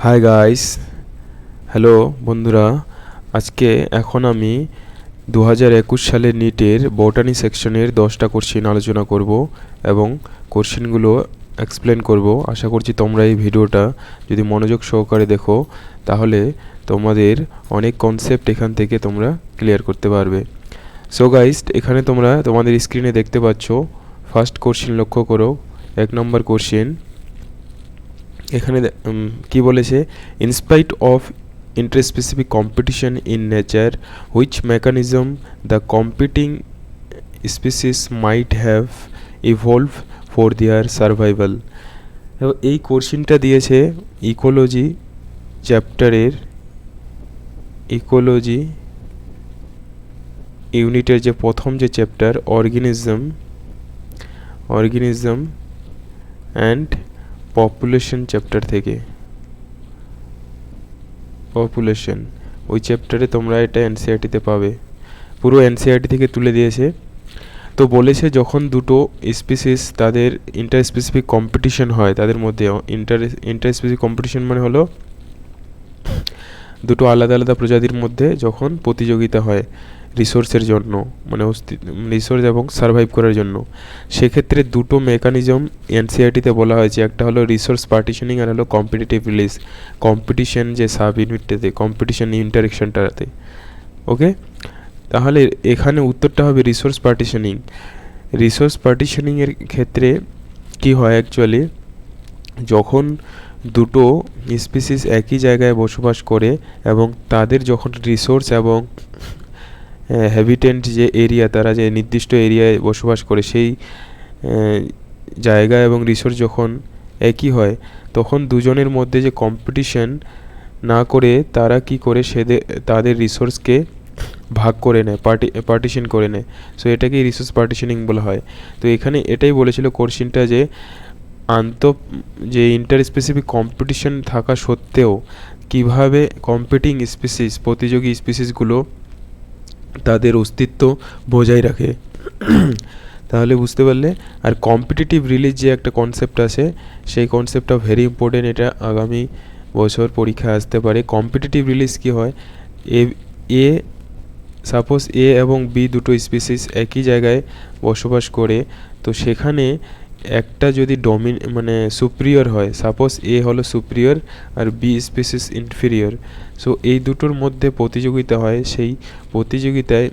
Hi guys, hello বন্ধুরা। এখন আমি 2021 সালের নিটের বটানি সেকশনের 10টা কোশ্চেন আলোচনা করব এবং কোশ্চেনগুলো এক্সপ্লেন করব। আশা করছি তোমরা এই ভিডিওটা যদি মনোযোগ সহকারে দেখো তাহলে তোমাদের অনেক কনসেপ্ট এখান থেকে তোমরা ক্লিয়ার করতে পারবে। সো গাইস, এখানে তোমরা তোমাদের স্ক্রিনে দেখতে পাচ্ছ ফার্স্ট কোশ্চেন লক্ষ্য করো। 1 নম্বর কোশ্চেন এখানে কি বলেছে, in spite of interspecific competition in nature, which mechanism the competing species might have evolved for their survival। এই কোশ্চেনটা দিয়েছে ইকোলজি চ্যাপ্টারের ইকোলজি ইউনিটের যে প্রথম যে chapter organism and population chapter থেকে। পপুলেশন ওই চ্যাপ্টারে তোমরা এটা এনসিইআরটিতে পাবে, পুরো এনসিইআরটি থেকে তুলে দিয়েছে। তো বলেছে যখন দুটো স্পিসিস তাদের ইন্টারস্পেসিফিক কম্পিটিশন হয়, তাদের মধ্যে ইন্টারস্পেসিফিক কম্পিটিশন মানে হলো দুটো আলাদা আলাদা প্রজাতির মধ্যে যখন প্রতিযোগিতা হয় রিসোর্সের জন্য, মানে রিসোর্স এবং সার্ভাইভ করার জন্য, সেক্ষেত্রে দুটো মেকানিজম এনসিইআরটিতে বলা হয়েছে। একটা হলো রিসোর্স পার্টিশনিং আর হলো কম্পিটিটিভ রিলিজ। কম্পিটিশন যে সাব ইউনিটটাতে, কম্পিটিশন ইন্টারেকশনটাতে। ওকে, তাহলে এখানে উত্তরটা হবে রিসোর্স পার্টিশনিং। রিসোর্স পার্টিশনিংয়ের ক্ষেত্রে কি হয় অ্যাকচুয়ালি, যখন দুটো স্পিসিস একই জায়গায় বসবাস করে এবং তাদের যখন রিসোর্স এবং হ্যাবিটেন্ট যে এরিয়া, তারা যে নির্দিষ্ট এরিয়ায় বসবাস করে সেই জায়গা এবং রিসোর্স যখন একই হয়, তখন দুজনের মধ্যে যে কম্পিটিশন না করে তারা কি করে তাদের রিসোর্সকে ভাগ করে নেয়, পার্টিশন করে নেয়। সো এটাকেই রিসোর্স পার্টিশনিং বলা হয়। তো এখানে এটাই বলেছিল কোশ্চেনটা যে যে ইন্টারস্পেসিফিক কম্পিটিশন থাকা সত্ত্বেও কিভাবে কম্পিটিং স্পিসিস, প্রতিযোগী স্পিসিসগুলো তাদের অস্তিত্ব বজায় রাখে। তাহলে বুঝতে পারলে। আর কম্পিটিটিভ রিলিজ যে একটা কনসেপ্ট আছে, সেই কনসেপ্টটা ভেরি ইম্পর্টেন্ট, এটা আগামী বছর পরীক্ষায় আসতে পারে। কম্পিটিটিভ রিলিজ কি হয়, সাপোজ এ এবং বি দুটো স্পিসিস একই জায়গায় বসবাস করে, তো সেখানে একটা যদি মানে সুপ্রিয়র হয়, সাপোজ এ হলো সুপ্রিয়র আর বি স্পিসিস ইনফিরিয়র, সো এই দুটোর মধ্যে প্রতিযোগিতা হয়। সেই প্রতিযোগিতায়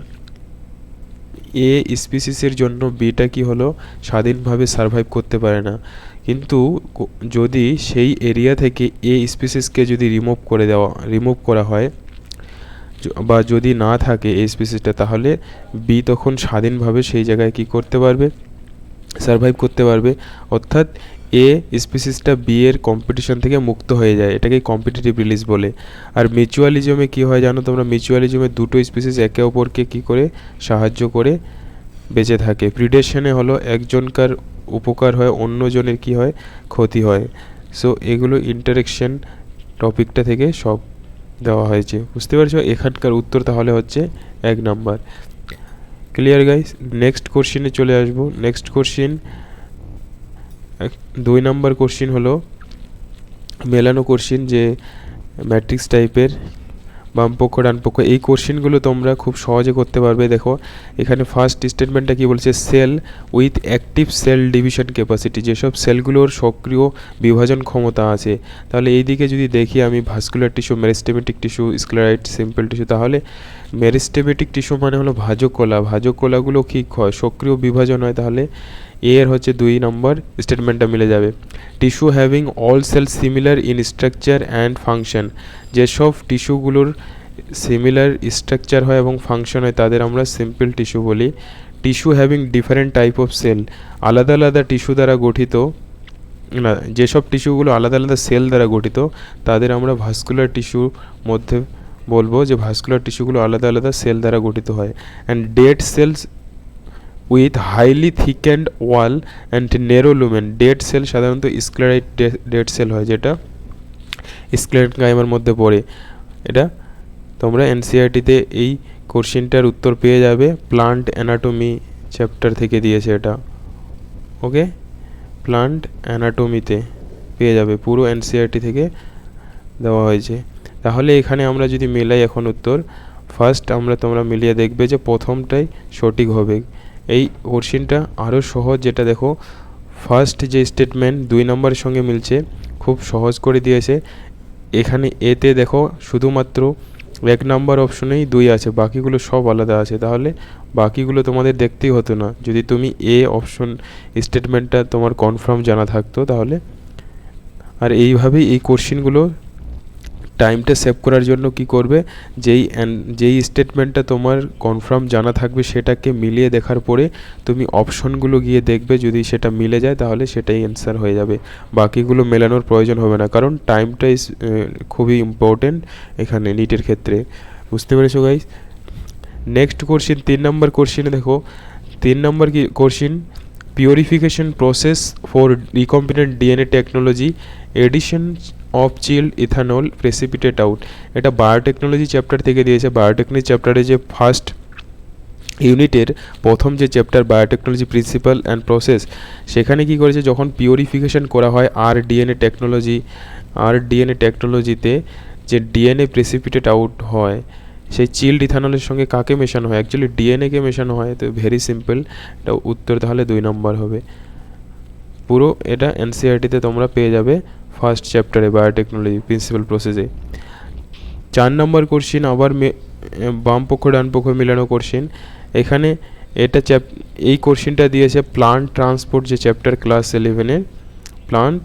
এ স্পিসিসের জন্য বিটা কি হলো স্বাধীনভাবে সার্ভাইভ করতে পারে না। কিন্তু যদি সেই এরিয়া থেকে এ স্পিসিসকে যদি রিমুভ করা হয় বা যদি না থাকে এই স্পিসিসটা, তাহলে বি তখন স্বাধীনভাবে সেই জায়গায় কি করতে পারবে, সার্ভাইভ করতে পারবে। অর্থাৎ এ স্পিসিসটা বি এর কম্পিটিশন থেকে মুক্ত হয়ে যায়, এটাকে কম্পিটিটিভ রিলিজ বলে। আর মিউচুয়ালিজমে কি হয় জানো তোমরা, মিউচুয়ালিজমে দুটো স্পিসিস একে অপরকে কি করে সাহায্য করে বেঁচে থাকে। প্রিডেশনে হলো একজনকার উপকার হয়, অন্যজনের কি হয়, ক্ষতি হয়। সো এগুলো ইন্টারেকশন টপিকটা থেকে সব দেওয়া হয়েছে, বুঝতে পারছো। এখানকার উত্তর তাহলে হচ্ছে 1 নাম্বার। Clear guys? নেক্সট কোশ্চেনে চলে আসবো। নেক্সট কোশ্চেন 2 নাম্বার কোশ্চেন হলো মেলানো কোশ্চেন, যে ম্যাট্রিক্স টাইপের, বামপক্ষ ডানপক্ষ। এই কোশ্চেনগুলো তোমরা খুব সহজে করতে পারবে। দেখো এখানে ফার্স্ট স্টেটমেন্টটা কি বলছে, cell with active cell division capacity, যেসব সেলগুলোর সক্রিয় বিভাজন ক্ষমতা আছে। তাহলে এই দিকে যদি দেখি আমি, vascular tissue, meristematic tissue, sclereid, simple tissue. তাহলে মেরিস্টেমেটিক টিস্যু মানে হলো ভাজক কলা, ভাজক কলাগুলো কি হয়, সক্রিয় বিভাজন হয়। তাহলে এর হচ্ছে 2 নম্বর স্টেটমেন্টটা মিলে যাবে। Tissue having all cell similar in structure and function, যেসব টিস্যুগুলোর সিমিলার স্ট্রাকচার হয় এবং ফাংশন হয় তাদের আমরা সিম্পল টিস্যু বলি। Tissue having different type of cell, আলাদা আলাদা টিস্যু দ্বারা গঠিত, না যেসব টিস্যুগুলো আলাদা আলাদা সেল দ্বারা গঠিত তাদের আমরা ভাস্কুলার টিস্যুর মধ্যে বলবো, যে ভাস্কুলার টিস্যুগুলো আলাদা আলাদা সেল দ্বারা গঠিত হয়। And dead sales with highly thickened wall and narrow lumen, dead cell সাধারণত স্ক্লেরাইড ডেড সেল হয়, যেটা স্ক্লেরেনকাইমার মধ্যে পড়ে। এটা তোমরা এনসিইআরটিতে এই কোশ্চেনটার উত্তর পেয়ে যাবে, প্লান্ট অ্যানাটমি চ্যাপ্টার থেকে দিয়েছে এটা। ওকে, প্লান্ট অ্যানাটমিতে পেয়ে যাবে, পুরো এনসিইআরটি থেকে দেওয়া হয়েছে। তাহলে এখানে আমরা যদি মেলাই এখন উত্তর, ফার্স্ট তোমরা মিলিয়ে দেখবে যে প্রথমটাই সঠিক হবে। এই কোশ্চেনটা আরও সহজ, যেটা দেখো ফার্স্ট যে স্টেটমেন্ট 2 নম্বরের সঙ্গে মিলছে, খুব সহজ করে দিয়েছে। এখানে এতে দেখো শুধুমাত্র 1 নম্বর অপশনেই 2 আছে, বাকিগুলো সব আলাদা আছে। তাহলে বাকিগুলো তোমাদের দেখতেই হতো না যদি তুমি এ অপশন স্টেটমেন্টটা তোমার কনফার্ম জানা থাকতো তাহলে। আর এইভাবেই এই কোশ্চেনগুলো টাইমটা সেভ করার জন্য কি করবে, যেই স্টেটমেন্টটা তোমার কনফার্ম জানা থাকবে সেটাকে মিলিয়ে দেখার পরে তুমি অপশনগুলো গিয়ে দেখবে, যদি সেটা মিলে যায় তাহলে সেটাই অ্যান্সার হয়ে যাবে, বাকিগুলো মেলানোর প্রয়োজন হবে না। কারণ টাইমটা খুবই ইম্পর্টেন্ট এখানে নিটের ক্ষেত্রে। বুঝতে পেরেছো গাইস? নেক্সট কোশ্চেন 3 নম্বর কোশ্চেনে দেখো, 3 নম্বর কি question, purification process for recombinant DNA technology edition of child ethanol precipitate out. এটা বায়োটেকনোলজি চ্যাপ্টার থেকে দিয়েছে। বায়োটেকনোলজি চ্যাপ্টারে যে ফার্স্ট ইউনিটের প্রথম যে chapter biotechnology principal and process, সেখানে কি করেছে, যখন পিউরিফিকেশন করা হয় ডিএনএ টেকনোলজিতে যে ডিএনএ প্রেসিপিটেট আউট হয়, সেই চিল্ড ইথানলের সঙ্গে কাকে মেশানো হয়, অ্যাকচুয়ালি ডিএনএকে মেশানো হয়। তো ভেরি সিম্পল, এটা উত্তর তাহলে 2 নম্বর হবে। পুরো এটা এনসিইআরটিতে তোমরা পেয়ে যাবে ফার্স্ট চ্যাপ্টারে বায়োটেকনোলজি প্রিন্সিপাল প্রসেসে। 4 নম্বর কোশ্চেন আবার বাম পক্ষ ডান পক্ষ মিলানো কোশ্চেন। এখানে এই কোশ্চেনটা দিয়েছে প্লান্ট ট্রান্সপোর্ট যে চ্যাপ্টার ক্লাস 11-এর, প্লান্ট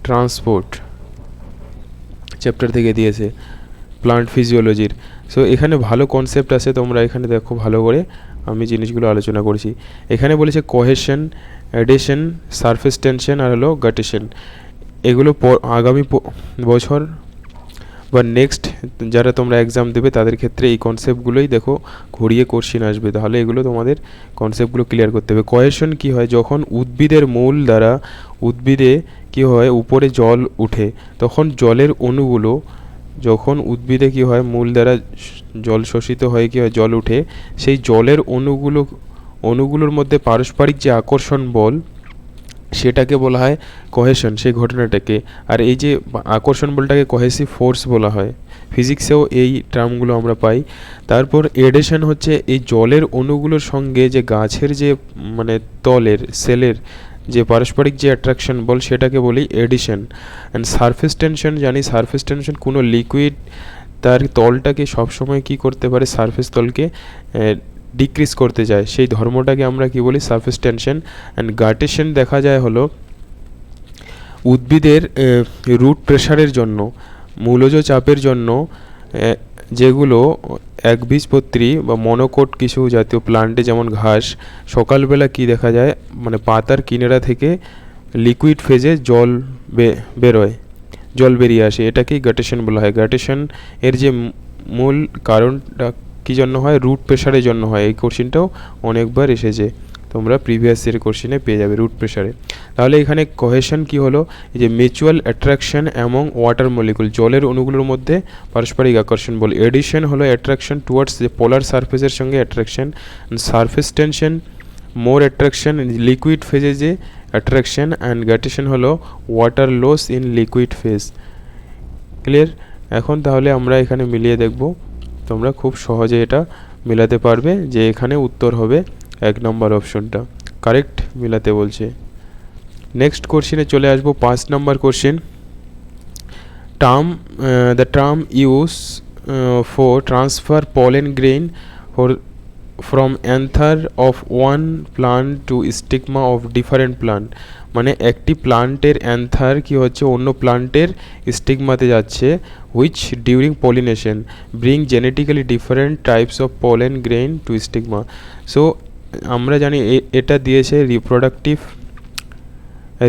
ট্রান্সপোর্ট চ্যাপ্টার থেকে দিয়েছে প্লান্ট ফিজিওলজির। সো এখানে ভালো কনসেপ্ট আছে, তোমরা এখানে দেখো ভালো করে আমি জিনিসগুলো আলোচনা করছি। এখানে বলেছে কোহেশন, অ্যাডিশন, সারফেস টেনশন আর হলো গাটেশন। এগুলো আগামী বছর বা নেক্সট যারা তোমরা এক্সাম দেবে তাদের ক্ষেত্রে এই কনসেপ্টগুলোই দেখো ঘুরিয়ে কোশ্চেন আসবে, তাহলে এগুলো তোমাদের কনসেপ্টগুলো ক্লিয়ার করতে হবে। কোহেশন কি হয়, যখন উদ্ভিদের মূল দ্বারা উদ্ভিদে কি হয় উপরে জল উঠে, তখন জলের অণুগুলো, যখন উদ্ভিদে কি হয় মূল দ্বারা জল শোষিত হয়ে কি হয় জল উঠে, সেই জলের অণুগুলোর মধ্যে পারস্পরিক যে আকর্ষণ বল, সেটাকে বলা হয় কোহেশন, সেই ঘটনাটাকে। আর এই যে আকর্ষণ বলটাকে কোহেসিভ ফোর্স বলা হয়, ফিজিক্সেও এই টার্মগুলো আমরা পাই। তারপর এডেশন হচ্ছে এই জলের অণুগুলোর সঙ্গে যে গাছের যে মানে তলের সেলের যে পারস্পরিক যে অ্যাট্রাকশন বল, সেটাকে বলি এডিশন। অ্যান্ড সারফেস টেনশন, জানি সারফেস টেনশন কোনো লিকুইড তার তলটাকে সবসময় কি করতে পারে, সারফেস তলকে ডিক্রিজ করতে যায়, সেই ধর্মটাকে আমরা কি বলি, সারফেস টেনশন। অ্যান্ড গাটেশন দেখা যায় হলো উদ্ভিদের রুট প্রেশারের জন্য, মূলজ চাপের জন্য, যেগুলো একবীজপত্রী বা মনোকোট কিছু জাতীয় প্লান্টে যেমন ঘাস, সকালবেলা কি দেখা যায় মানে পাতার কিনারা থেকে লিকুইড ফেজে জল বেরোয়, জল বেরিয়ে আসে, এটাকেই গাটেশন বলা হয়। গাটেশন এর যে মূল কারণটা কী জন্য হয়, রুট প্রেশারের জন্য হয়। এই কোশ্চেনটাও অনেকবার এসেছে, তোমরা প্রিভিয়াস ইয়ার কোশ্চেনে পেয়ে যাবে রুট প্রেশারে। তাহলে এখানে কোহেশন কি হলো, এই যে mutual attraction among water molecule, জলের অণুগুলোর মধ্যে পারস্পরিক আকর্ষণ বল। এডিশন হলো অ্যাট্রাকশন টুয়ার্ডস যে পোলার সারফেসের সঙ্গে attraction. Surface tension more attraction liquid ফেজে যে অ্যাট্রাকশন। অ্যান্ড গাটেশন হলো water loss in liquid phase. Clear? এখন তাহলে আমরা এখানে মিলিয়ে দেখব, তোমরা খুব সহজে এটা মেলাতে পারবে যে এখানে উত্তর হবে 1 নম্বর অপশনটা কারেক্ট মিলাতে বলছে। নেক্সট কোশ্চেনে চলে আসবো 5 number question. The term use for transfer pollen grain from anther of one plant to stigma of different plant, মানে একটি প্লান্টের অ্যান্থার কি হচ্ছে অন্য প্লান্টের স্টিগমাতে যাচ্ছে, which during pollination bring genetically different types of pollen grain to stigma. So আমরা জানি এটা দিয়েছে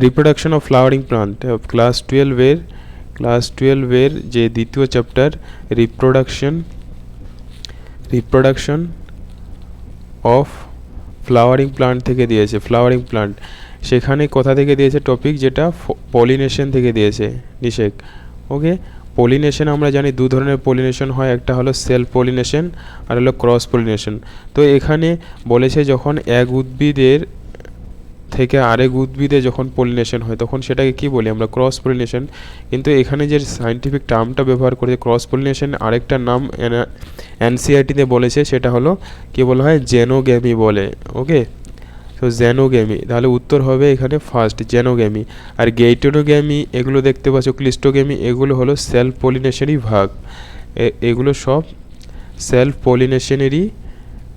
reproduction of flowering plant, class 12-এর যে দ্বিতীয় chapter reproduction of flowering plant থেকে দিয়েছে, ফ্লাওয়ারিং প্লান্ট। সেখানে কোথা থেকে দিয়েছে টপিক, যেটা পলিনেশন থেকে দিয়েছে নিষেক। ওকে, পলিনেশন আমরা জানি 2 ধরনের পলিনেশন হয়, একটা হলো সেলফ পলিনেশন আর হলো ক্রস পলিনেশন। তো এখানে বলেছে যখন এক উদ্ভিদের থেকে আরেক উদ্ভিদে যখন পলিনেশন হয় তখন সেটাকে কি বলি আমরা? Cross pollination. কিন্তু এখানে যে সায়েন্টিফিক টার্মটা ব্যবহার করেছে ক্রস পলিনেশন, আরেকটা নাম এনসিইআরটিতে বলেছে, সেটা হলো কি বলা হয়? জেনোগ্যামি বলে। ওকে, তো জেনোগ্যামি, তাহলে উত্তর হবে এখানে ফার্স্ট জেনোগ্যামি। আর গেইটোনোগ্যামি এগুলো দেখতে পাচ্ছ, ক্লিস্টোগ্যামি এগুলো হলো সেলফ পলিনেশনই ভাগ। এগুলো সব সেলফ পলিনেশনেরই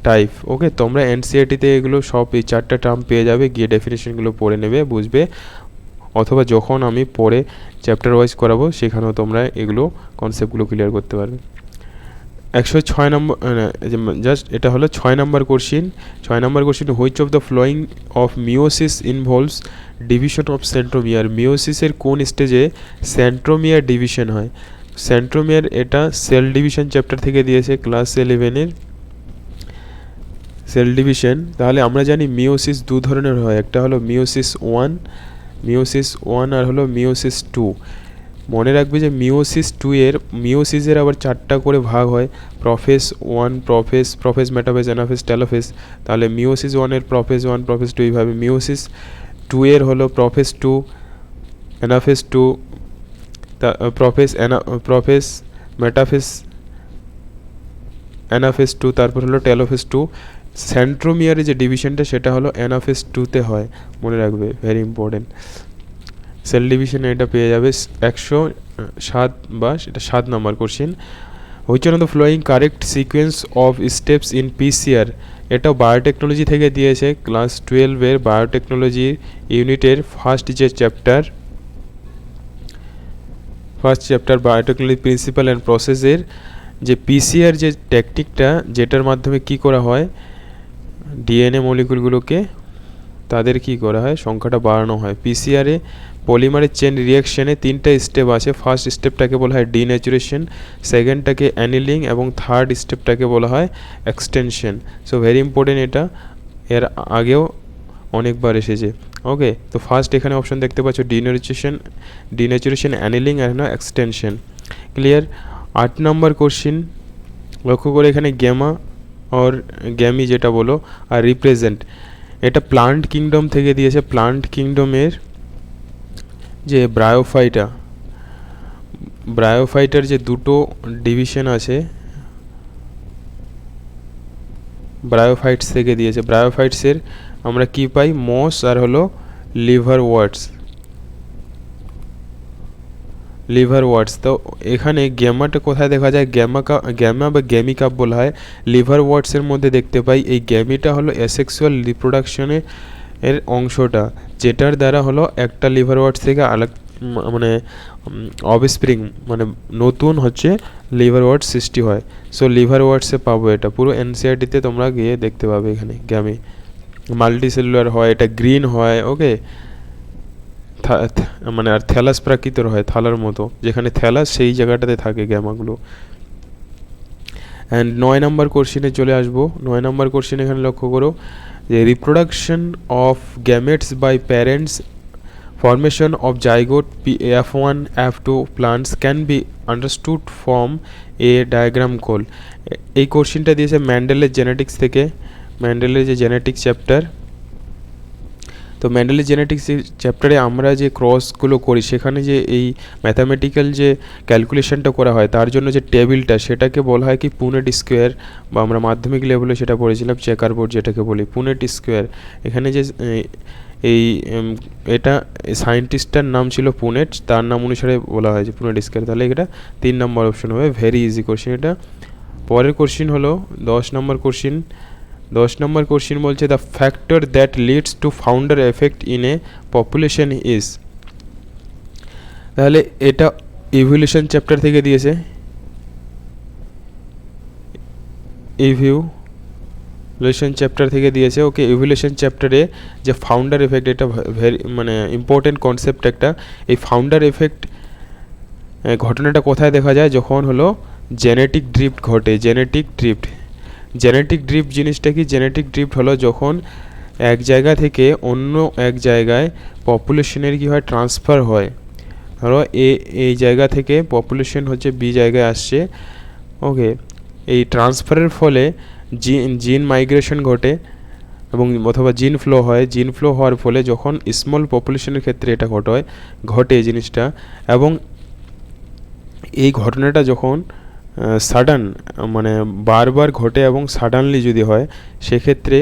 টাইপ। ওকে, তোমরা এনসিইআরটিতে এগুলো সব এই 4টা টার্ম পেয়ে যাবে, গিয়ে ডেফিনেশনগুলো পড়ে নেবে, বুঝবে, অথবা যখন আমি পরে চ্যাপ্টার ওয়াইজ করাবো সেখানেও তোমরা এগুলো কনসেপ্টগুলো ক্লিয়ার করতে পারবে। 106 নম্বর, জাস্ট এটা হলো 6 number question. 6 number question, which of the following of meiosis involves division of centromere? মিওসিসের কোন স্টেজে সেন্ট্রোমিয়ার ডিভিশন হয়? সেন্ট্রোমিয়ার এটা সেল ডিভিশন চ্যাপ্টার থেকে দিয়েছে, ক্লাস 11-এর সেল ডিভিশন। তাহলে আমরা জানি মিওসিস দু ধরনের হয়, একটা হলো মিওসিস 1 আর হলো মিওসিস 2। মনে রাখবে যে মিওসিসের আবার 4টা করে ভাগ হয়, প্রফেস 1, প্রফেস মেটাফেস, অ্যানাফেস, টেলোফেস। তাহলে মিওসিস 1-এর প্রফেস 1, প্রফেস 2 এইভাবে। মিওসিস 2-এর হলো প্রফেস 2, অ্যানাফেস 2, প্রফেস মেটাফেস, অ্যানাফেস 2, তারপর হলো টেলোফেস 2। সেন্ট্রোমিয়ারের যে ডিভিশনটা সেটা হলো অ্যানাফেস 2-তে হয়, মনে রাখবে, ভেরি ইম্পর্টেন্ট। সেল ডিভিশনে এটা পেয়ে যাবে 107 বা এটা 7 number question. Which one of the following correct sequence of steps in PCR? এটাও বায়োটেকনোলজি থেকে দিয়েছে, ক্লাস 12-এর বায়োটেকনোলজি ইউনিটের first chapter biotechnology principal and প্রসেসের যে পিসিআর যে টেকনিকটা, যেটার মাধ্যমে কি করা হয়, ডিএনএ মলিকুলগুলোকে তাদের কি করা হয়, সংখ্যাটা বাড়ানো হয়। পিসিআরে পলিমারের চেন রিয়াকশানে 3টা স্টেপ আছে। ফার্স্ট স্টেপটাকে বলা হয় ডিনেচুরেশন, সেকেন্ডটাকে অ্যানিলিং এবং থার্ড স্টেপটাকে বলা হয় এক্সটেনশন। সো ভেরি ইম্পর্টেন্ট, এটা এর আগেও অনেকবার এসেছে। ওকে, তো ফার্স্ট এখানে অপশন দেখতে পাচ্ছ ডিনেচুরেশন, অ্যানিলিং আর না এক্সটেনশন। ক্লিয়ার? 8 নম্বর কোশ্চিন, লক্ষ্য করে এখানে গ্যামা আর গ্যামি যেটা বলো আর রিপ্রেজেন্ট, এটা প্লান্ট কিংডম থেকে দিয়েছে। প্লান্ট কিংডমের যে ব্রায়োফাইটার যে দুটো ডিভিশন আছে, ব্রায়োফাইটস থেকে দিয়েছে। ব্রায়োফাইটসের আমরা কি পাই? মস আর হলো লিভারওয়ার্টস। তো এখানে গ্যামাটা কোথায় দেখা যায়? গ্যামা বা গ্যামি কাপ বলা হয়। লিভারওয়ার্টসের মধ্যে দেখতে পাই এই গ্যামিটা হলো অ্যাসেক্সুয়াল রিপ্রোডাকশনের অংশটা, যেটার দ্বারা হলো একটা লিভারওয়ার্টস থেকে আলাদা মানে অফস্প্রিং মানে নতুন হচ্ছে লিভারওয়ার্টস সৃষ্টি হয়। সো লিভারওয়ার্টসে পাবো এটা, পুরো এনসিইআরটিতে তোমরা গিয়ে দেখতে পাবে। এখানে গ্যামি মাল্টিসেলুলার হয়, এটা গ্রিন হয়। ওকে, মানে আর থ্যালাস প্রাকৃতির হয়, থালার মতো, যেখানে থ্যালাস সেই জায়গাটাতে থাকে গ্যামাগুলো। অ্যান্ড 9 নম্বর কোশ্চেনে চলে আসবো। 9 নম্বর কোশ্চেন এখানে লক্ষ্য করো যে reproduction of gametes by parents, formation of zygote F1 F2 plants can be understood from a diagram call। এই কোশ্চেনটা দিয়েছে ম্যান্ডেলের জেনেটিক্স থেকে, ম্যান্ডেলের যে জেনেটিক্স চ্যাপ্টার। তো ম্যান্ডেলের জেনেটিক্স চ্যাপ্টারে আমরা যে ক্রসগুলো করি, সেখানে যে এই ম্যাথামেটিক্যাল যে ক্যালকুলেশনটা করা হয় তার জন্য যে টেবিলটা, সেটাকে বলা হয় কি পুনেট স্কোয়ার, বা আমরা মাধ্যমিক লেভেলে সেটা পড়েছিলাম চেকার বোর্ড যেটাকে বলি পুনেট স্কোয়ার। এখানে যে এটা সায়েন্টিস্টটার নাম ছিল পুনেট, তার নাম অনুসারে বলা হয় যে পুনেট স্কোয়ার। তাহলে এটা 3 নম্বর অপশন হবে, ভেরি ইজি কোশ্চেন এটা। পরের কোশ্চেন হলো 10 নম্বর কোশ্চেন। 10 নম্বর কোশ্চেন বলছে the factor that leads to founder effect in a population is. তাহলে এটা ইভলিউশন চ্যাপ্টার থেকে দিয়েছে, ইভলিউশন চ্যাপ্টার থেকে দিয়েছে। ওকে, ইভলিউশন চ্যাপ্টারে যে ফাউন্ডার এফেক্ট, এটা ভেরি মানে ইম্পর্টেন্ট কনসেপ্ট একটা। এই ফাউন্ডার এফেক্ট ঘটনাটা কোথায় দেখা যায়? যখন হলো জেনেটিক ড্রিফট ঘটে। জেনেটিক ড্রিফট জিনিসটা কি? জেনেটিক ড্রিফট হলো যখন এক জায়গা থেকে অন্য এক জায়গায় পপুলেশনের কি হয়, ট্রান্সফার হয়। ধরো এই জায়গা থেকে পপুলেশন হচ্ছে বি জায়গায় আসছে। ওকে, এই ট্রান্সফারের ফলে জিন মাইগ্রেশন ঘটে। এবং অথবা জিন ফ্লো হয়, জিন ফ্লো হওয়ার ফলে যখন স্মল পপুলেশনের ক্ষেত্রে এটা ঘটে এই জিনিসটা, এবং এই ঘটনাটা যখন সাডান মানে বারবার ঘটে এবং সাডানলি যদি হয়, সেক্ষেত্রে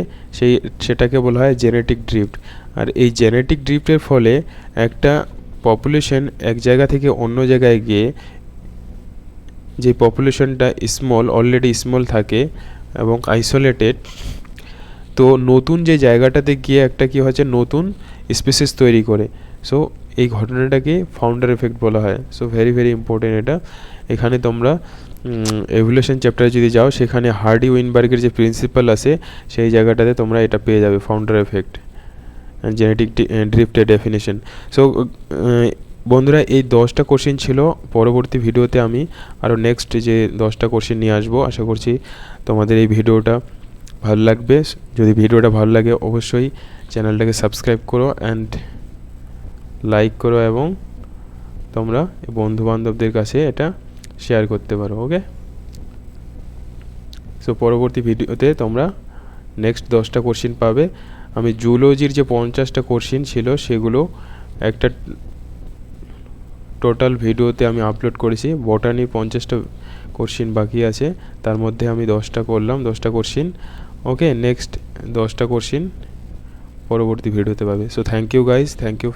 সেটাকে বলা হয় জেনেটিক ড্রিফট। আর এই জেনেটিক ড্রিফটের ফলে একটা পপুলেশন এক জায়গা থেকে অন্য জায়গায় গিয়ে, যে পপুলেশনটা অলরেডি স্মল থাকে এবং আইসোলেটেড, তো নতুন যে জায়গাটাতে গিয়ে একটা কি হচ্ছে, নতুন স্পিসিস তৈরি করে। সো এই ঘটনাটাকে ফাউন্ডার এফেক্ট বলা হয়। সো ভেরি ভেরি ইম্পর্টেন্ট এটা। এখানে তোমরা এভলিউশন চ্যাপ্টারে যদি যাও, সেখানে হার্ডি উইনবার্গের যে প্রিন্সিপাল আছে সেই জায়গাটাতে তোমরা এটা পেয়ে যাবে, ফাউন্ডার এফেক্ট অ্যান্ড জেনেটিক ড্রিফটের ডেফিনেশন। সো বন্ধুরা, এই 10টা কোশ্চেন ছিল। পরবর্তী ভিডিওতে আমি আরও নেক্সট যে 10টা কোশ্চেন নিয়ে আসবো। আশা করছি তোমাদের এই ভিডিওটা ভালো লাগবে। যদি ভিডিওটা ভালো লাগে অবশ্যই চ্যানেলটাকে সাবস্ক্রাইব করো অ্যান্ড লাইক করো, এবং তোমরা বন্ধুবান্ধবদের কাছে এটা শেয়ার করতে পারো। ওকে, সো পরবর্তী ভিডিওতে তোমরা নেক্সট 10টা কোশ্চেন পাবে। আমি জুলজির যে 50টা কোশ্চেন ছিল সেগুলো একটা টোটাল ভিডিওতে আমি আপলোড করেছি। বটানি 50টা কোশ্চেন বাকি আছে, তার মধ্যে আমি 10টা করলাম, 10টা কোশ্চেন। ওকে, নেক্সট 10টা কোশ্চেন পরবর্তী ভিডিওতে পাবে। So thank you guys, thank you.